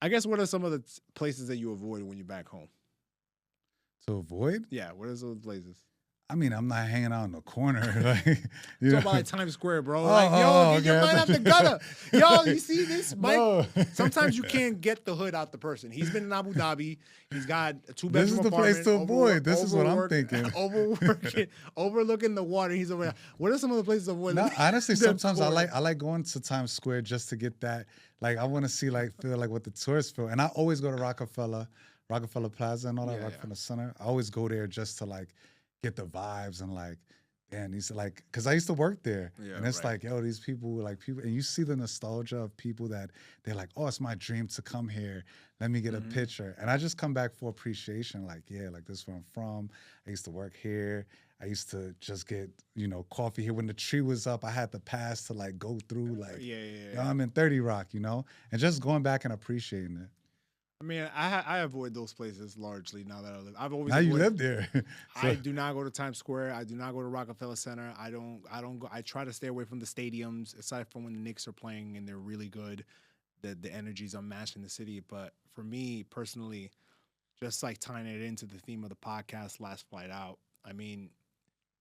I guess what are some of the places that you avoid when you're back home? To avoid? Yeah, what are those places? I mean, I'm not hanging out in the corner. Like, Talk about like Times Square, bro. Like, yo, get your mind out the gutter. Yo, you see this, Mike? No. Sometimes you can't get the hood out the person. He's been in Abu Dhabi. He's got a 2-bedroom This is the apartment. place to avoid. This is what I'm thinking. Overlooking the water. He's over there. What are some of the places to avoid? No, honestly, The sometimes corner? I like going to Times Square just to get that. Like, I want to see, like, feel like what the tourists feel. And I always go to Rockefeller Plaza and all that, Yeah, Rockefeller Center. I always go there just to, like, get the vibes and, like, and these, like, because I used to work there. Yeah, And it's right. like, yo, these people, like, people, and you see the nostalgia of people that they're like, oh, it's my dream to come here. Let me get a picture. And I just come back for appreciation. Like, yeah, like, this is where I'm from. I used to work here. I used to just get, coffee here. When the tree was up, I had to pass to, like, go through, like, Yeah. yo, I'm in 30 Rock, and just going back and appreciating it. I mean, I avoid those places largely now that I live. I've always Now you avoided- live there. I do not go to Times Square. I do not go to Rockefeller Center. I don't go. I try to stay away from the stadiums, aside from when the Knicks are playing and they're really good. The energy's unmatched in the city. But for me personally, just like tying it into the theme of the podcast, Last Flight Out. I mean,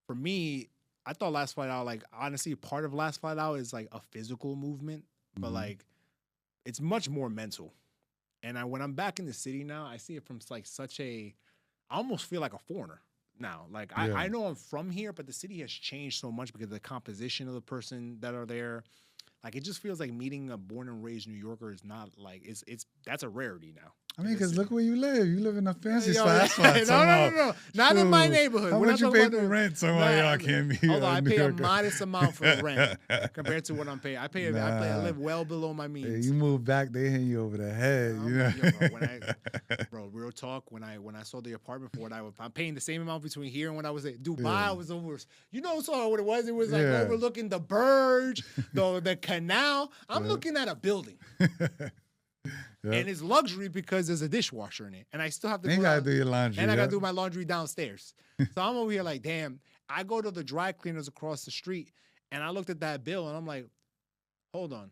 for me, I thought Last Flight Out, like, honestly, part of Last Flight Out is like a physical movement, but like it's much more mental. And when I'm back in the city now, I see it from like I almost feel like a foreigner now. Like I know I'm from here, but the city has changed so much because of the composition of the person that are there. Like, it just feels like meeting a born and raised New Yorker is not like that's a rarity now. I mean, because look where you live. You live in a fancy spot. That's No, why no. Not in my neighborhood. How We're much not you talking pay about for rent? So y'all can't be. Although I New pay a Yorker. modest amount for rent compared to what I'm paying. I live well below my means. Hey, you move back, they hit you over the head. Bro, real talk. When I saw the apartment for I'm paying the same amount between here and when I was at Dubai. I was over. Saw what it was. It was like overlooking the Burj, the canal. I'm looking at a building. And it's luxury because there's a dishwasher in it, and I still have to. You gotta do your laundry, and I gotta do my laundry downstairs. So I'm over here like, damn. I go to the dry cleaners across the street, and I looked at that bill, and I'm like, hold on.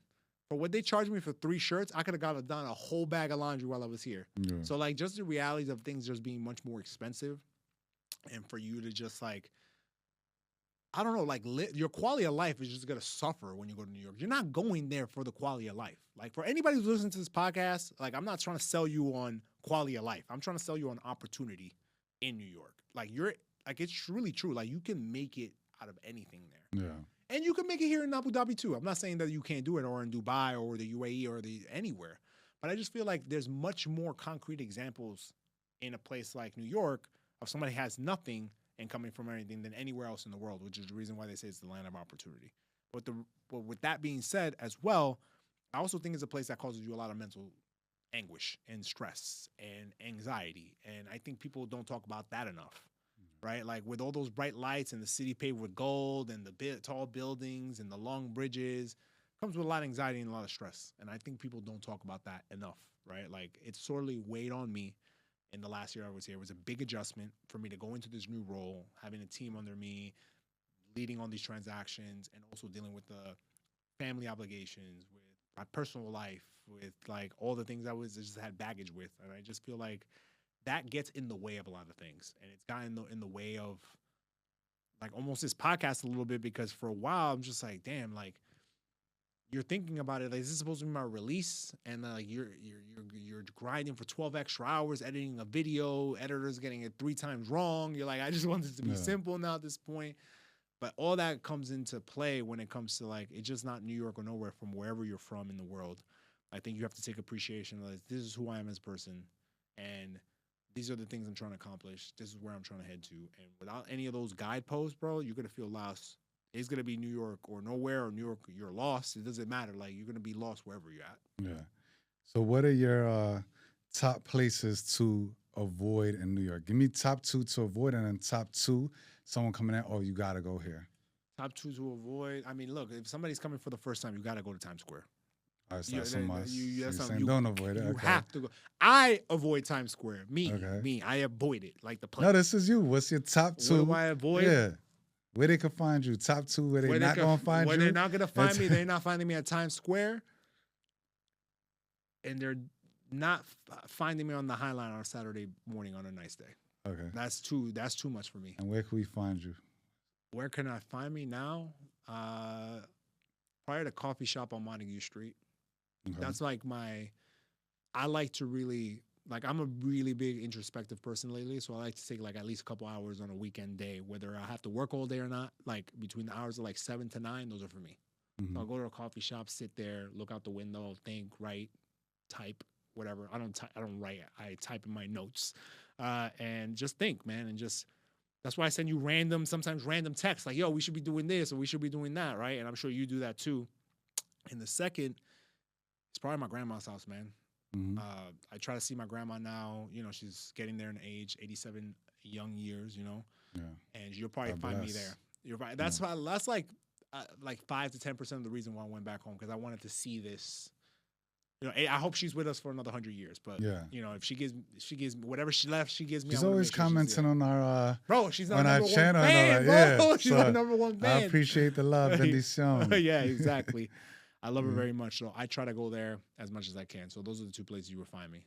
For what they charged me for 3 shirts, I could have got done a whole bag of laundry while I was here. Yeah. So like, just the realities of things just being much more expensive, and for you to just like, I don't know, like your quality of life is just gonna suffer when you go to New York. You're not going there for the quality of life. Like, for anybody who's listening to this podcast, like, I'm not trying to sell you on quality of life. I'm trying to sell you on opportunity in New York. Like, it's really true. Like, you can make it out of anything there. Yeah. And you can make it here in Abu Dhabi too. I'm not saying that you can't do it, or in Dubai or the UAE or anywhere. But I just feel like there's much more concrete examples in a place like New York of somebody has nothing and coming from anything than anywhere else in the world, which is the reason why they say it's the land of opportunity. But with that being said as well, I also think it's a place that causes you a lot of mental anguish and stress and anxiety. And I think people don't talk about that enough, right? Like, with all those bright lights and the city paved with gold and the tall buildings and the long bridges, comes with a lot of anxiety and a lot of stress. And I think people don't talk about that enough, right? Like, it sorely weighed on me in the last year I was here. It was a big adjustment for me to go into this new role, having a team under me, leading on these transactions, and also dealing with the family obligations, with my personal life, with like all the things I just had baggage with. And I just feel like that gets in the way of a lot of things. And it's gotten in the way of like almost this podcast a little bit, because for a while I'm just like, damn, like, you're thinking about it, like, is this supposed to be my release? And like, you're grinding for 12 extra hours, editing a video, editors getting it 3 times wrong. You're like, I just want this to be simple now at this point. But all that comes into play when it comes to like, it's just not New York or nowhere, from wherever you're from in the world. I think you have to take appreciation. Like, this is who I am as a person, and these are the things I'm trying to accomplish. This is where I'm trying to head to. And without any of those guideposts, bro, you're gonna feel lost. It's going to be New York or nowhere, or New York, you're lost. It doesn't matter. Like, you're going to be lost wherever you're at. Yeah. So what are your top places to avoid in New York? Give me top 2 to avoid, and then top 2, someone coming in, oh, you got to go here. Top 2 to avoid. I mean, look, if somebody's coming for the first time, you got to go to Times Square. All right, so that's a must. You don't avoid it. You have to go. I avoid Times Square. Me. I avoid it like the plague. No, this is you. What's your top 2? What do I avoid? Yeah. Where they can find you. Top 2 where they're not going to find you. Where they're not going to find me. They're not finding me at Times Square. And they're not finding me on the High Line on a Saturday morning on a nice day. Okay. That's too much for me. And where can we find you? Where can I find me now? Probably at a coffee shop on Montague Street. Okay. That's like I like to really, like, I'm a really big introspective person lately, so I like to take like at least a couple hours on a weekend day, whether I have to work all day or not, like between the hours of like 7 to 9, those are for me. So I'll go to a coffee shop, sit there, look out the window, think, write, type, whatever. I don't write, I type in my notes, and just think, man, and just, that's why I send you sometimes random texts like, yo, we should be doing this or we should be doing that, right? And I'm sure you do that too. And the second, it's probably my grandma's house, man. I try to see my grandma now. You know, she's getting there in age, 87 young years, you know. Yeah. And you'll probably find me there. You're right. That's why, that's like 5 to 10% of the reason why I went back home, because I wanted to see this. You know, I hope she's with us for another 100 years. But you know, if she gives me whatever she left, she gives me. She's always commenting on our bro. She's on our channel. Fan, bro. Yeah, she's our number one fan. I appreciate the love, bendición. Yeah, exactly. I love her very much. So I try to go there as much as I can. So those are the two places you will find me.